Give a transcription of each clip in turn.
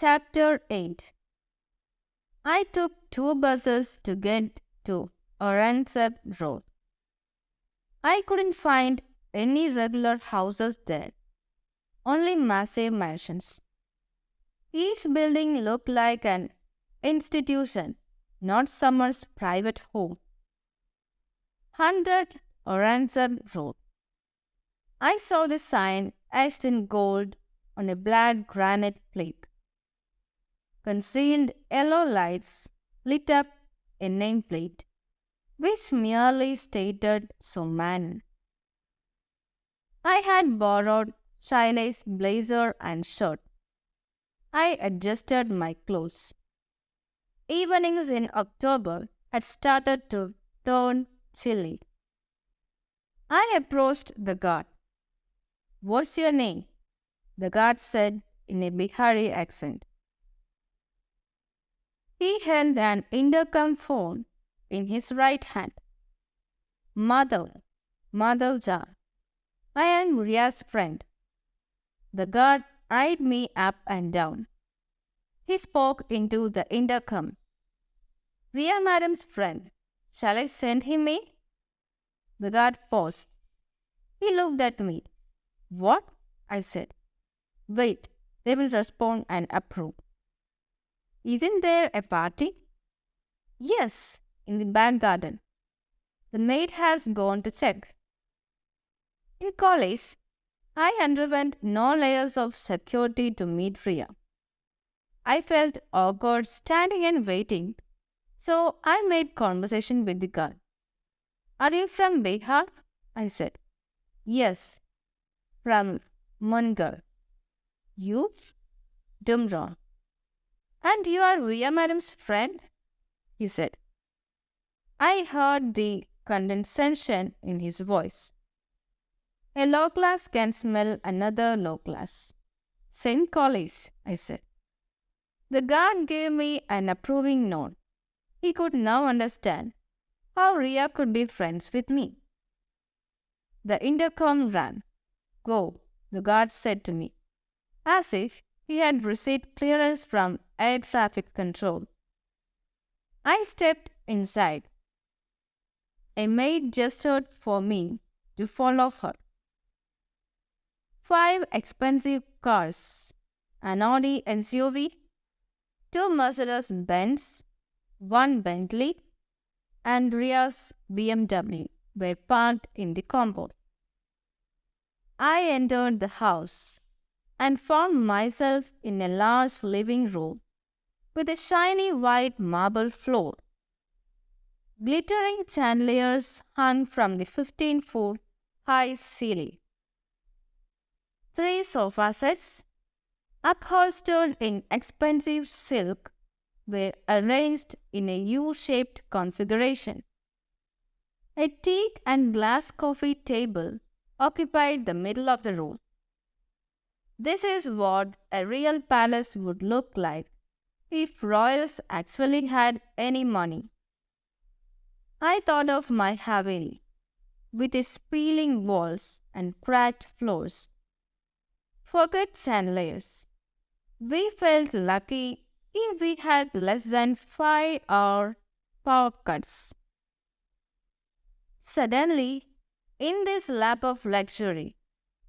Chapter 8. I took two buses to get to Oransep Road. I couldn't find any regular houses there, only massive mansions. Each building looked like an institution, not someone's private home. 100 Oransep Road. I saw the sign etched in gold on a black granite plate. Concealed yellow lights lit up a nameplate, which merely stated so many. I had borrowed Shiley's blazer and shirt. I adjusted my clothes. Evenings in October had started to turn chilly. I approached the guard. "What's your name?" the guard said in a Bihari accent. He held an intercom phone in his right hand. "Madhav, Madhav Jha. I am Ria's friend." The guard eyed me up and down. He spoke into the intercom. "Ria madam's friend. Shall I send him in?" The guard paused. He looked at me. "What?" I said. "Wait, they will respond and approve." "Isn't there a party?" "Yes, in the back garden. The maid has gone to check." In college, I underwent no layers of security to meet Ria. I felt awkward standing and waiting, so I made conversation with the girl. "Are you from Bihar?" I said. "Yes, from Munger." "You?" "Dumron." "And you are Ria madam's friend?" he said. I heard the condescension in his voice. "A low class can smell another low class." "Same college," I said. The guard gave me an approving nod. He could now understand how Ria could be friends with me. The intercom rang. "Go," the guard said to me, as if he had received clearance from air traffic control. I stepped inside. A maid gestured for me to follow her. 5 expensive cars, an Audi SUV, 2 Mercedes-Benz, 1 Bentley, and Ria's BMW were parked in the compound. I entered the house and found myself in a large living room with a shiny white marble floor. Glittering chandeliers hung from the 15-foot high ceiling. 3 sofa sets, upholstered in expensive silk, were arranged in a U-shaped configuration. A teak and glass coffee table occupied the middle of the room. This is what a real palace would look like if royals actually had any money. I thought of my Haveli, with its peeling walls and cracked floors. Forget chandeliers. We felt lucky if we had less than 5-hour power cuts. Suddenly, in this lap of luxury,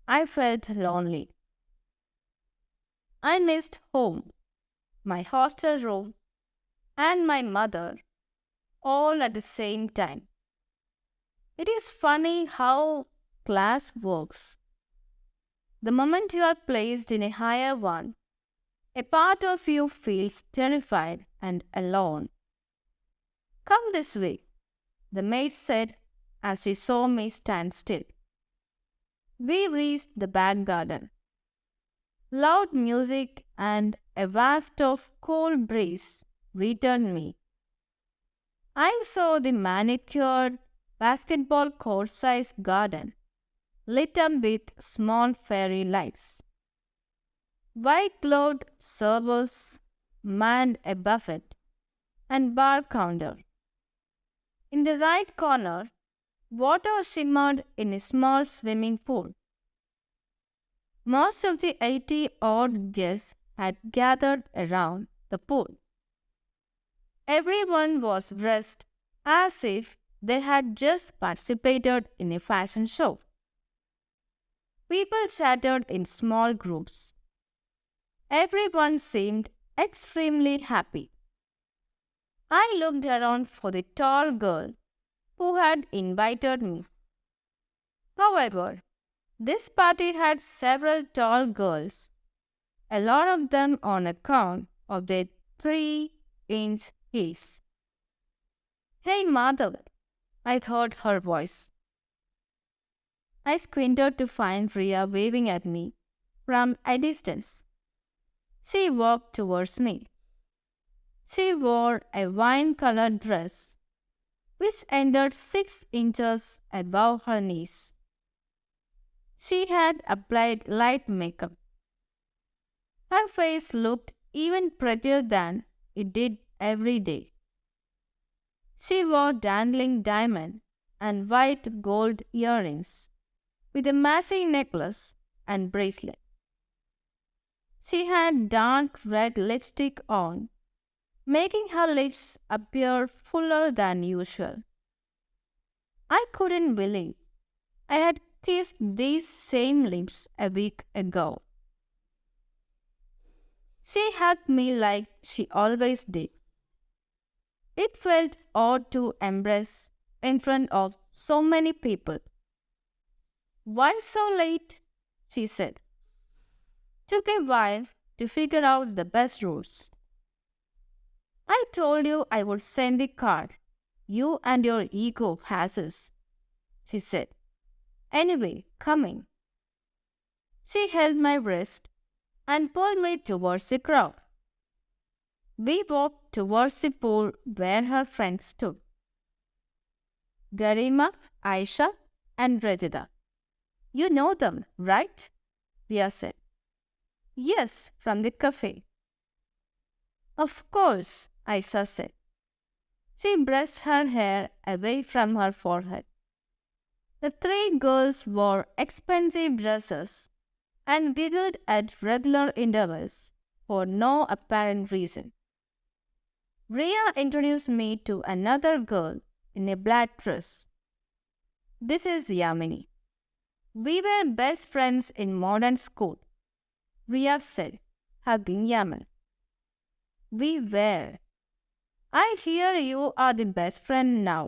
I felt lonely. I missed home, my hostel room, and my mother, all at the same time. It is funny how class works. The moment you are placed in a higher one, a part of you feels terrified and alone. "Come this way," the maid said as she saw me stand still. We reached the back garden. Loud music and a waft of cold breeze returned me. I saw the manicured basketball court-sized garden lit up with small fairy lights. White-gloved servers manned a buffet and bar counter. In the right corner, water shimmered in a small swimming pool. Most of the 80-odd guests had gathered around the pool. Everyone was dressed as if they had just participated in a fashion show. People chattered in small groups. Everyone seemed extremely happy. I looked around for the tall girl who had invited me. However, this party had several tall girls, a lot of them on account of their 3-inch heels. "Hey, Madhav," I heard her voice. I squinted to find Ria waving at me from a distance. She walked towards me. She wore a wine-colored dress which ended 6 inches above her knees. She had applied light makeup. Her face looked even prettier than it did every day. She wore dangling diamond and white gold earrings with a massive necklace and bracelet. She had dark red lipstick on, making her lips appear fuller than usual. I couldn't believe I had kissed these same lips a week ago. She hugged me like she always did. It felt odd to embrace in front of so many people. "Why so late?" she said. "Took a while to figure out the best routes." "I told you I would send the card. You and your ego asses," she said. "Anyway, coming." She held my wrist and pulled me towards the crowd. We walked towards the pool where her friends stood. Garima, Aisha, and Rajida. "You know them, right?" Ria said. "Yes, from the cafe." "Of course," Aisha said. She brushed her hair away from her forehead. The 3 girls wore expensive dresses and giggled at regular intervals for no apparent reason. Ria introduced me to another girl in a black dress. "This is Yamini. We were best friends in modern school," Ria said, hugging Yaman. "We were. I hear you are the best friend now,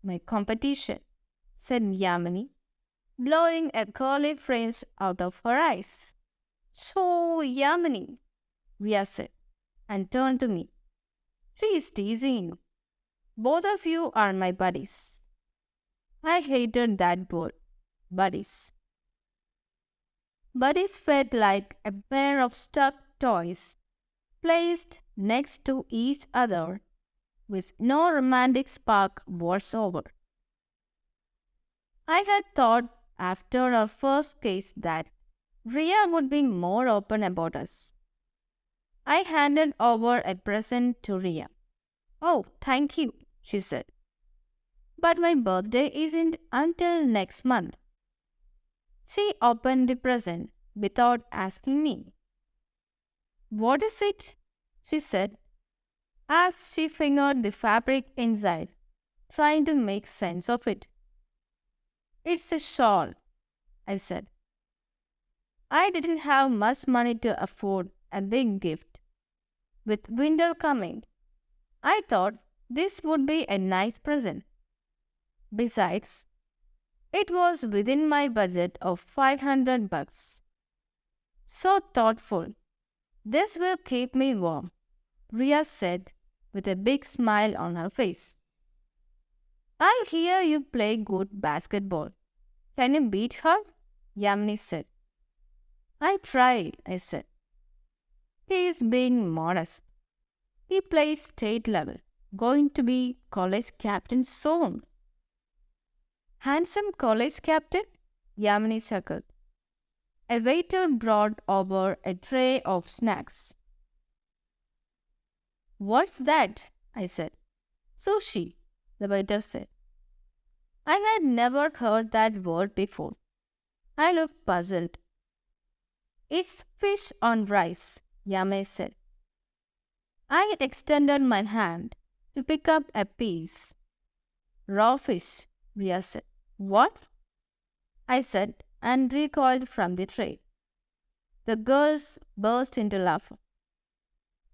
my competition," said Yamini, blowing a curly fringe out of her eyes. "So, Yamini," Ria said, and turned to me. "She is teasing you. Both of you are my buddies." I hated that word, buddies. Buddies felt like a pair of stuffed toys placed next to each other with no romantic spark whatsoever. I had thought after our first case that Ria would be more open about us. I handed over a present to Ria. "Oh, thank you," she said. "But my birthday isn't until next month." She opened the present without asking me. "What is it?" she said, as she fingered the fabric inside, trying to make sense of it. "It's a shawl," I said. I didn't have much money to afford a big gift. With winter coming, I thought this would be a nice present. Besides, it was within my budget of 500 bucks. "So thoughtful. This will keep me warm," Ria said with a big smile on her face. "I hear you play good basketball. Can you beat her?" Yamini said. "I tried," I said. "He is being modest. He plays state level. Going to be college captain soon." "Handsome college captain?" Yamini chuckled. A waiter brought over a tray of snacks. "What's that?" I said. "Sushi," the waiter said. I had never heard that word before. I looked puzzled. "It's fish on rice," Yame said. I extended my hand to pick up a piece. Raw fish, Ria said. What? I said and recoiled from the tray. The girls burst into laughter.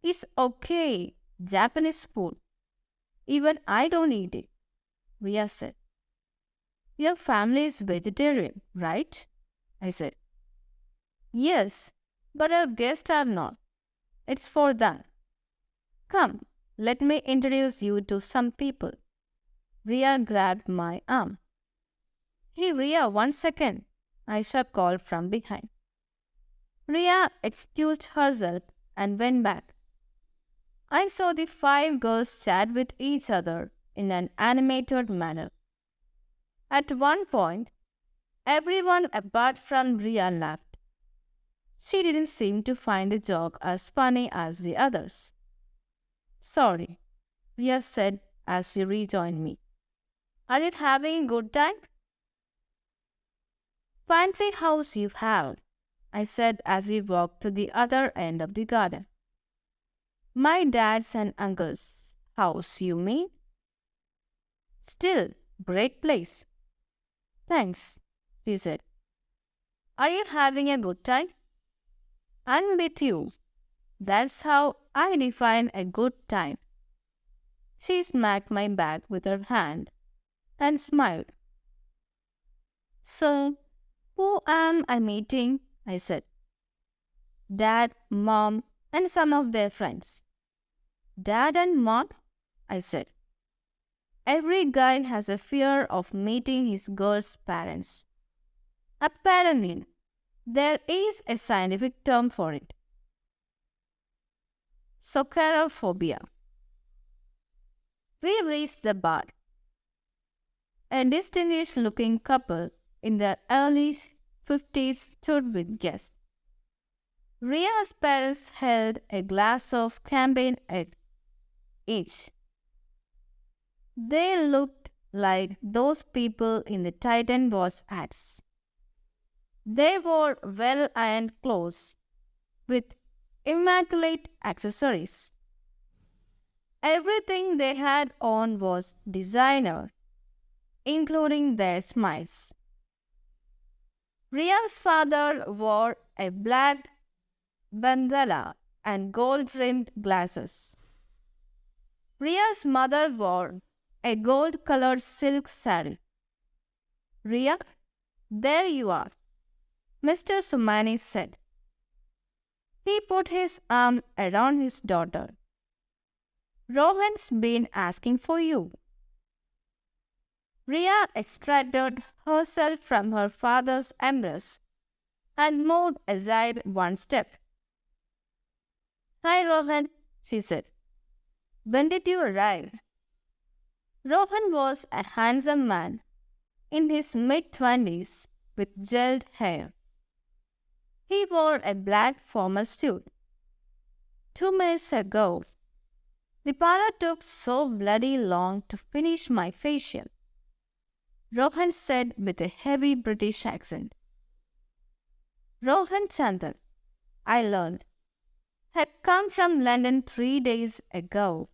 It's okay, Japanese food. Even I don't eat it, Ria said. Your family is vegetarian, right? I said. Yes, but our guests are not. It's for them. Come, let me introduce you to some people. Ria grabbed my arm. Hey Ria, 1 second, Aisha called from behind. Ria excused herself and went back. I saw the 5 girls chat with each other in an animated manner. At one point, everyone apart from Ria laughed. She didn't seem to find the joke as funny as the others. Sorry, Ria said as she rejoined me. Are you having a good time? Fancy house you have, I said as we walked to the other end of the garden. My dad's and uncle's house, you mean? Still, great place. Thanks, she said. Are you having a good time? I'm with you. That's how I define a good time. She smacked my back with her hand and smiled. So, who am I meeting? I said. Dad, Mom, and some of their friends. Dad and Mom? I said. Every guy has a fear of meeting his girl's parents. Apparently, there is a scientific term for it. Soccerophobia. We reached the bar. A distinguished looking couple in their early 50s stood with guests. Ria's parents held a glass of champagne at each. They looked like those people in the Titan Watch ads. They wore well-ironed clothes with immaculate accessories. Everything they had on was designer, including their smiles. Ria's father wore a black bandana and gold-rimmed glasses. Ria's mother wore a gold-colored silk saree. Ria, there you are, Mr. Sumani said. He put his arm around his daughter. Rohan's been asking for you. Ria extracted herself from her father's embrace and moved aside 1 step. Hi Rohan, she said. When did you arrive? Rohan was a handsome man in his mid-20s with gelled hair. He wore a black formal suit. 2 minutes ago, the parlor took so bloody long to finish my facial, Rohan said with a heavy British accent. Rohan Chandal, I learned, had come from London 3 days ago.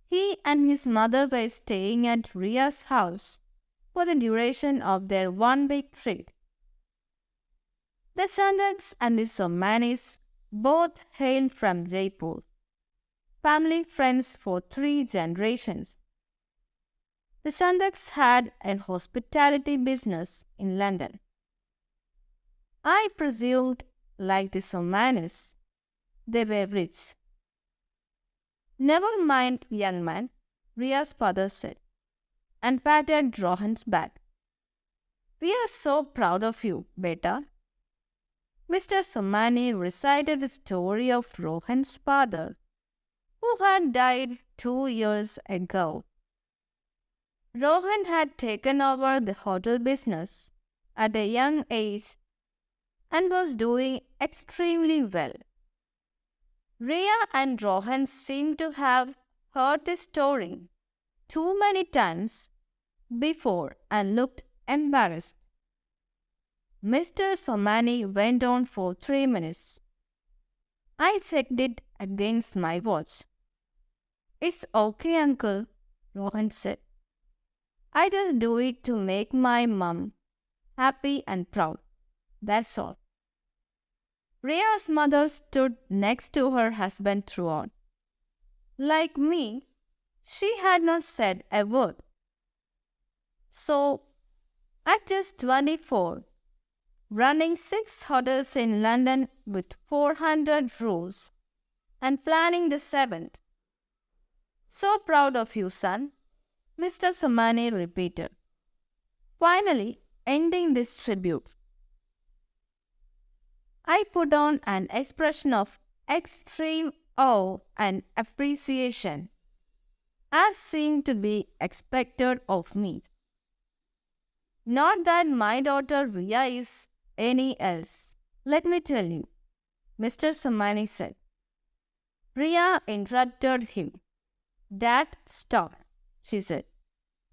He and his mother were staying at Ria's house for the duration of their 1 week trip. The Chandals and the Somanis both hailed from Jaipur, family friends for 3 generations. The Chandaks had a hospitality business in London. I presumed, like the Somanis, they were rich. Never mind, young man, Ria's father said, and patted Rohan's back. We are so proud of you, beta. Mr. Somani recited the story of Rohan's father, who had died 2 years ago. Rohan had taken over the hotel business at a young age and was doing extremely well. Ria and Rohan seemed to have heard the story too many times before and looked embarrassed. Mr. Somani went on for 3 minutes. I checked it against my watch. It's okay, uncle, Rohan said. I just do it to make my mum happy and proud. That's all. Ria's mother stood next to her husband throughout. Like me, she had not said a word. So, at just 24, running 6 hotels in London with 400 rooms and planning the 7th. So proud of you, son, Mr. Somani repeated, finally ending this tribute. I put on an expression of extreme awe and appreciation, as seemed to be expected of me. Not that my daughter Ria is any else. Let me tell you, Mr. Somani said. Ria interrupted him. Dad, stop, she said,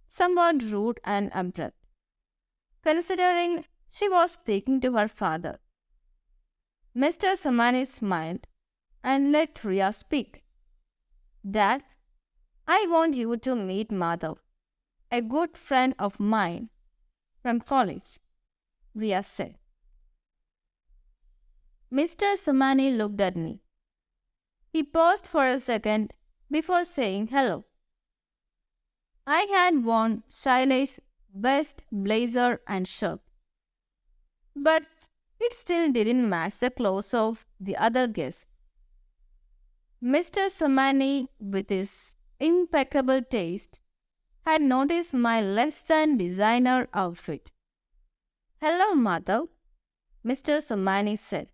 somewhat rude and abrupt, considering she was speaking to her father. Mr. Somani smiled and let Ria speak. Dad, I want you to meet Madhav, a good friend of mine from college, Ria said. Mr. Somani looked at me. He paused for a second before saying hello. I had worn Shaile's best blazer and shirt, but it still didn't match the clothes of the other guests. Mr. Somani, with his impeccable taste, had noticed my less than designer outfit. Hello, Madhav, Mr. Somani said.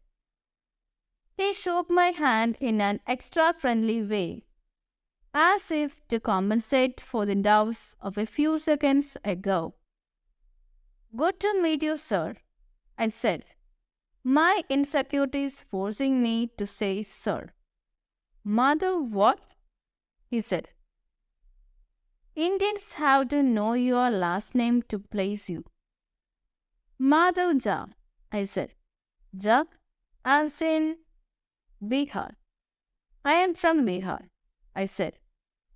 He shook my hand in an extra friendly way, as if to compensate for the doubts of a few seconds ago. Good to meet you, sir, I said, my insecurities forcing me to say sir. Madhav, what? He said. Indians have to know your last name to place you. Madhav Jha, I said. Jha, as in Bihar. I am from Bihar, I said,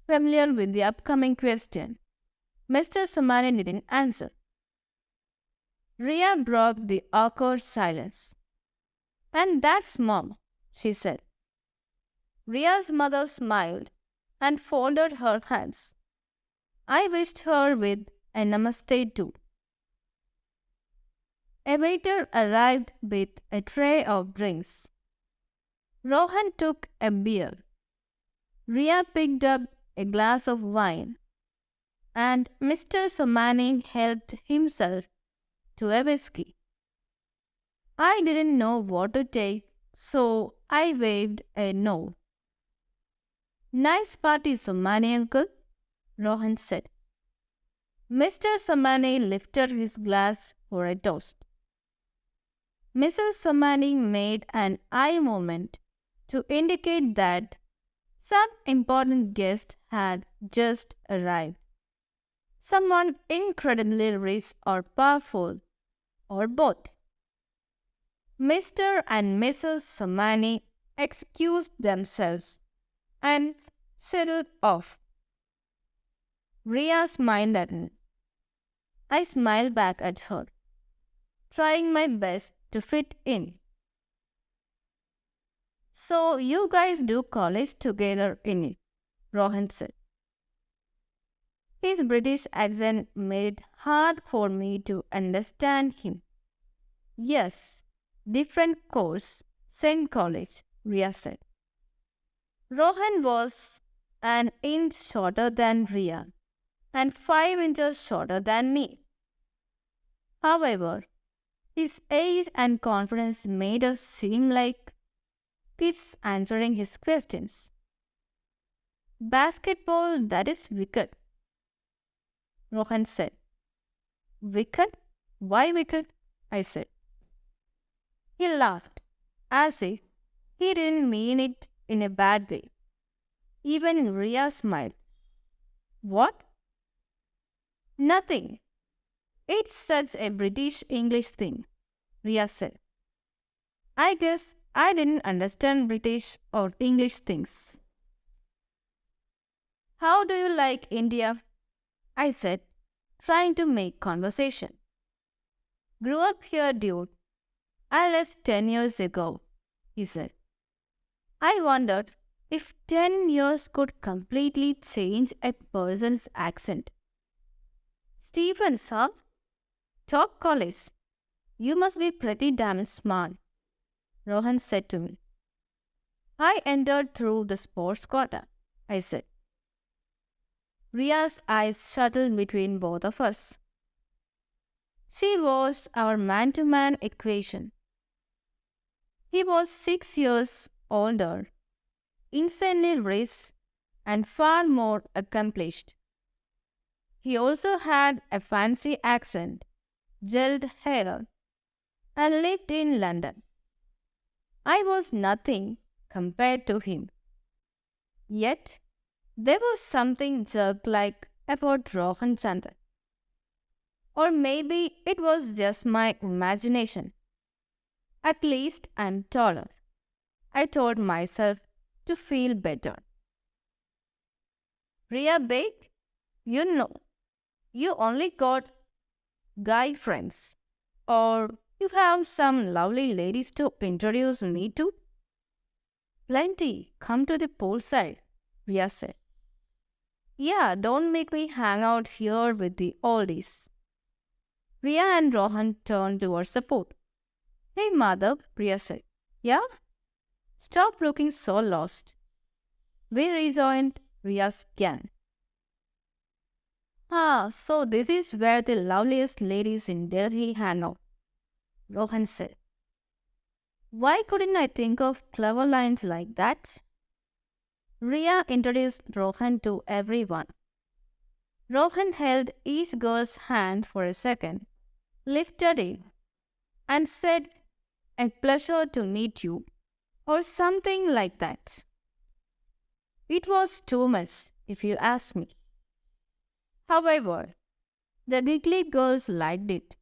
familiar with the upcoming question. Mr. Somani didn't answer. Ria broke the awkward silence. And that's Mom, she said. Ria's mother smiled and folded her hands. I wished her with a namaste too. A waiter arrived with a tray of drinks. Rohan took a beer. Ria picked up a glass of wine, and Mr. Somani helped himself to a whiskey. I didn't know what to take, so I waved a no. Nice party, Somani uncle, Rohan said. Mr. Somani lifted his glass for a toast. Mrs. Somani made an eye movement to indicate that some important guest had just arrived. Someone incredibly rich or powerful, or both. Mr. and Mrs. Somani excused themselves and settled off. Ria smiled at me. I smiled back at her, trying my best to fit in. So you guys do college together in it, Rohan said. His British accent made it hard for me to understand him. Yes, different course, same college, Ria said. Rohan was an inch shorter than Ria and 5 inches shorter than me. However, his age and confidence made us seem like kids answering his questions. Basketball, that is wicked, Rohan said. Wicked? Why wicked? I said. He laughed, as if he didn't mean it in a bad way. Even Ria smiled. What? Nothing. It's such a British English thing, Ria said. I guess I didn't understand British or English things. How do you like India? I said, trying to make conversation. Grew up here, dude. I left 10 years ago, he said. I wondered if 10 years could completely change a person's accent. Stephen, sir, top college. You must be pretty damn smart, Rohan said to me. I entered through the sports quota, I said. Ria's eyes shuttled between both of us. She was our man-to-man equation. He was 6 years older, insanely rich, and far more accomplished. He also had a fancy accent, gelled hair, and lived in London. I was nothing compared to him. Yet, there was something jerk-like about Rohan Chandra. Or maybe it was just my imagination. At least I'm taller, I told myself to feel better. Ria Beg, you know, you only got guy friends. Or you have some lovely ladies to introduce me to? Plenty, come to the poolside, Ria said. Yeah, don't make me hang out here with the oldies. Ria and Rohan turned towards the pool. Hey, mother, Ria said. Yeah? Stop looking so lost. We rejoined Ria's gang. Ah, so this is where the loveliest ladies in Delhi hang out, Rohan said. Why couldn't I think of clever lines like that? Ria introduced Rohan to everyone. Rohan held each girl's hand for a second, lifted it, and said, "A pleasure to meet you," or something like that. It was too much, if you ask me. However, the giggly girls liked it.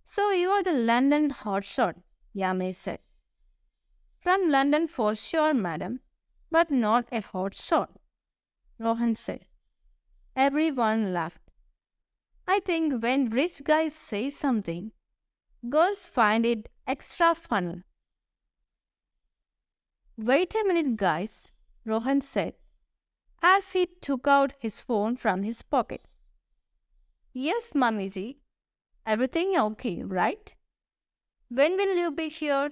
So you are the London hotshot, Yame said. From London for sure, madam, but not a hotshot, Rohan said. Everyone laughed. I think when rich guys say something, girls find it extra fun. Wait a minute, guys, Rohan said as he took out his phone from his pocket. Yes, Mamiji, everything okay, right? When will you be here?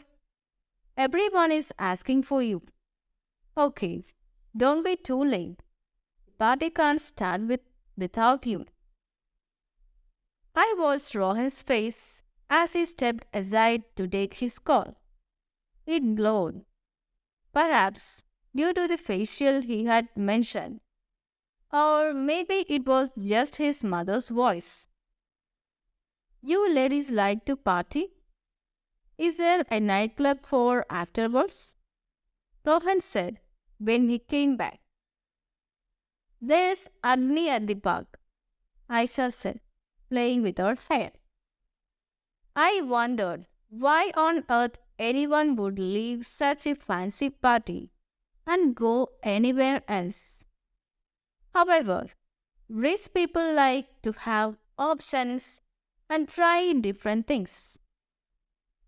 Everyone is asking for you. Okay, don't be too late. The party can't start without you. I watched Rohan's face as he stepped aside to take his call. It glowed, perhaps due to the facial he had mentioned, or maybe it was just his mother's voice. You ladies like to party? Is there a nightclub for afterwards? Rohan said when he came back. There's Agni at the park, Aisha said, playing with her hair. I wondered why on earth anyone would leave such a fancy party and go anywhere else. However, rich people like to have options and try different things.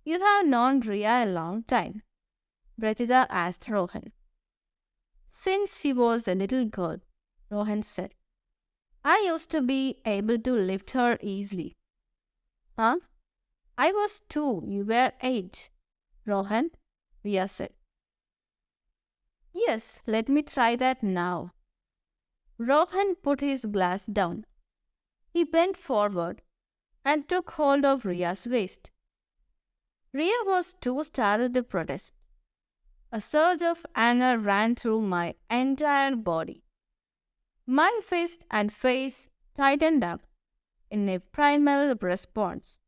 You have known Ria a long time, Pratita asked Rohan. Since she was a little girl, Rohan said. I used to be able to lift her easily. Huh? I was 2, you were 8, Rohan, Ria said. Yes, let me try that now. Rohan put his glass down. He bent forward and took hold of Ria's waist. Ria was too startled to protest. A surge of anger ran through my entire body. My fist and face tightened up in a primal response.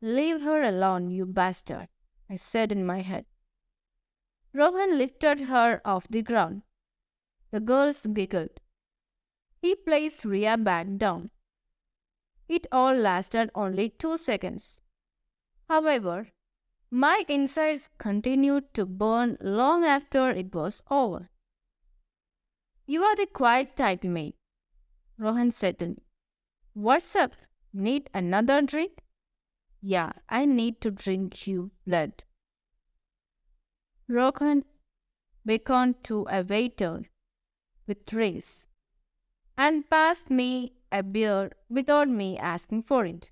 Leave her alone, you bastard, I said in my head. Rohan lifted her off the ground. The girls giggled. He placed Ria back down. It all lasted only 2 seconds. However, My insides continued to burn long after it was over. You are the quiet type, mate, Rohan said to me. What's up? Need another drink? Yeah, I need to drink you blood. Rohan beckoned to a waiter with trays and passed me a beer without me asking for it.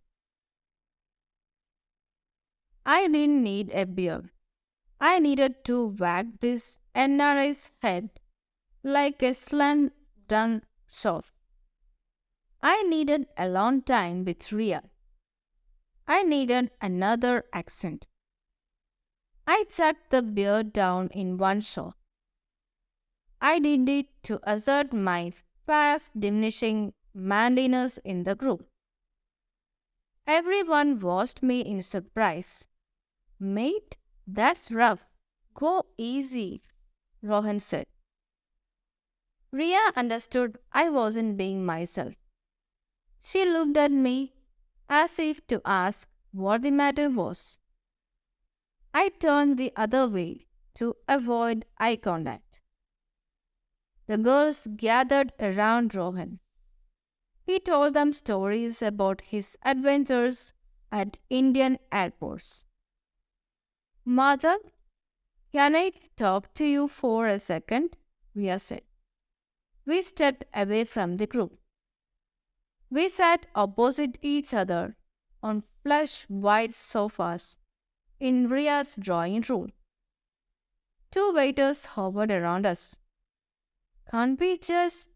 I didn't need a beer. I needed to whack this NRI's head like a slam dunk shot. I needed alone time with Ria. I needed another accent. I chucked the beer down in one shot. I did it to assert my fast diminishing manliness in the group. Everyone watched me in surprise. Mate, that's rough. Go easy, Rohan said. Ria understood I wasn't being myself. She looked at me as if to ask what the matter was. I turned the other way to avoid eye contact. The girls gathered around Rohan. He told them stories about his adventures at Indian airports. Mother, can I talk to you for a second? Ria said. We stepped away from the group. We sat opposite each other on plush white sofas in Ria's drawing room. Two waiters hovered around us. Can't we just?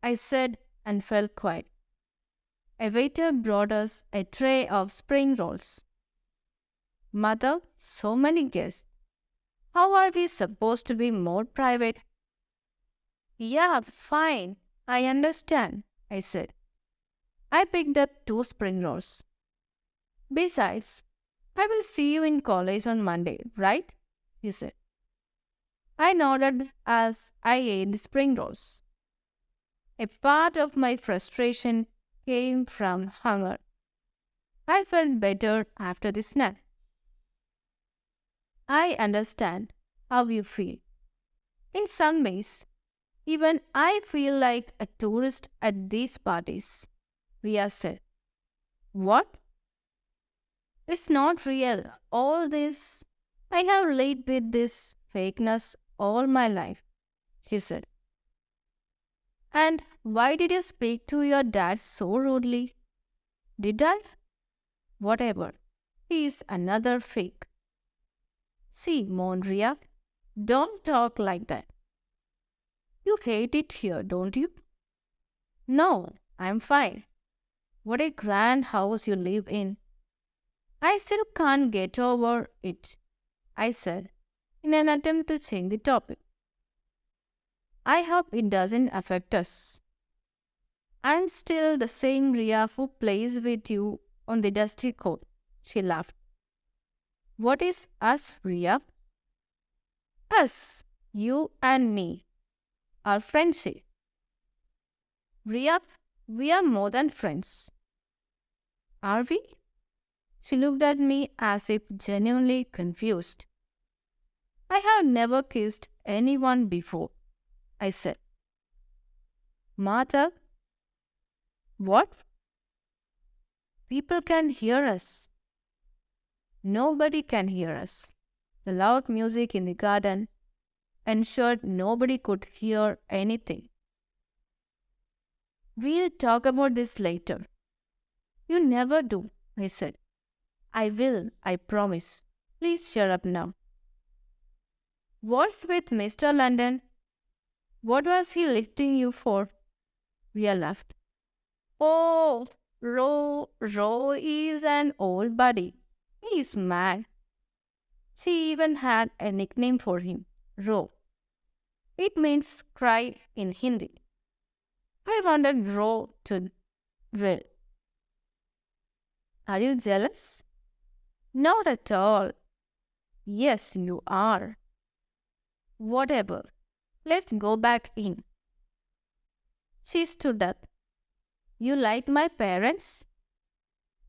I said and fell quiet. A waiter brought us a tray of spring rolls. Mother, so many guests. How are we supposed to be more private? Yeah, fine. I understand, I said. I picked up two spring rolls. Besides, I will see you in college on Monday, right? He said. I nodded as I ate the spring rolls. A part of my frustration came from hunger. I felt better after the snack. I understand how you feel. In some ways, even I feel like a tourist at these parties, Ria said. What? It's not real. All this. I have lived with this fakeness all my life, she said. And why did you speak to your dad so rudely? Did I? Whatever. He is another fake. See, Monria, don't talk like that. You hate it here, don't you? No, I'm fine. What a grand house you live in. I still can't get over it, I said, in an attempt to change the topic. I hope it doesn't affect us. I'm still the same Ria who plays with you on the dusty court, she laughed. What is us, Ria? Us, you and me, our friendship. Ria, we are more than friends. Are we? She looked at me as if genuinely confused. I have never kissed anyone before, I said. Martha, what? People can hear us. Nobody can hear us. The loud music in the garden ensured nobody could hear anything. We'll talk about this later. You never do, I said. I will, I promise. Please shut up now. What's with Mr. London? What was he lifting you for? Ria laughed. Oh, Ro is an old buddy. He's mad. She even had a nickname for him, Ro. It means cry in Hindi. I wanted Ro to drill. Are you jealous? Not at all. Yes, you are. Whatever. Let's go back in. She stood up. You like my parents?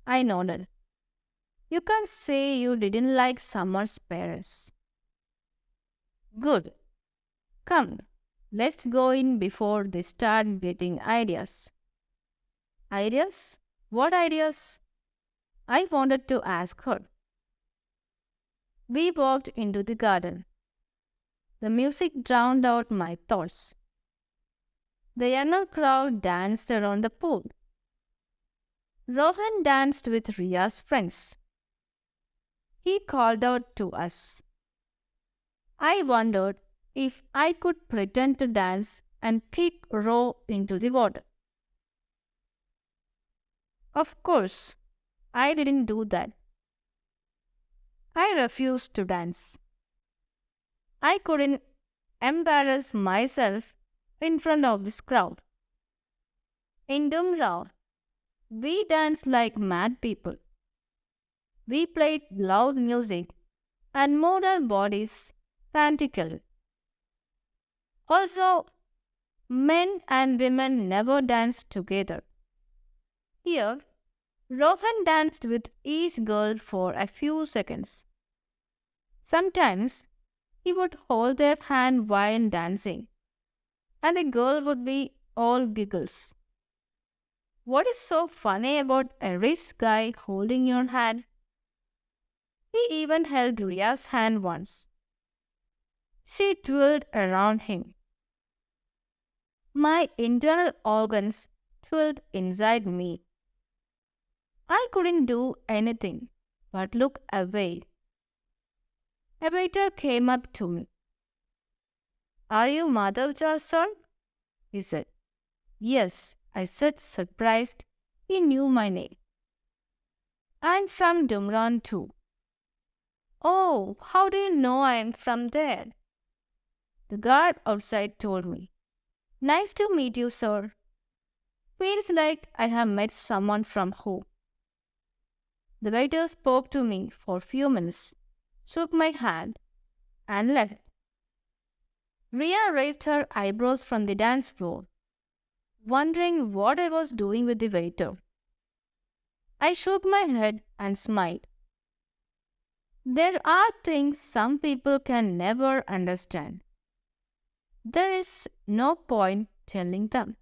I nodded. You can't say you didn't like someone's parents. Good. Come, let's go in before they start getting ideas. Ideas? What ideas? I wanted to ask her. We walked into the garden. The music drowned out my thoughts. The younger crowd danced around the pool. Rohan danced with Ria's friends. He called out to us. I wondered if I could pretend to dance and kick Ro into the water. Of course, I didn't do that. I refused to dance. I couldn't embarrass myself in front of this crowd. In Dumrao, we danced like mad people. We played loud music and moved our bodies frantically. Also, men and women never danced together. Here, Rohan danced with each girl for a few seconds. Sometimes he would hold their hand while dancing, and the girl would be all giggles. What is so funny about a rich guy holding your hand? He even held Ria's hand once. She twirled around him. My internal organs twirled inside me. I couldn't do anything but look away. A waiter came up to me. Are you Madhavja, sir? He said. Yes, I said, surprised. He knew my name. I'm from Dumran too. Oh, how do you know I'm from there? The guard outside told me. Nice to meet you, sir. Feels like I have met someone from home. The waiter spoke to me for a few minutes, shook my hand, and left. Ria raised her eyebrows from the dance floor, wondering what I was doing with the waiter. I shook my head and smiled. There are things some people can never understand. There is no point telling them.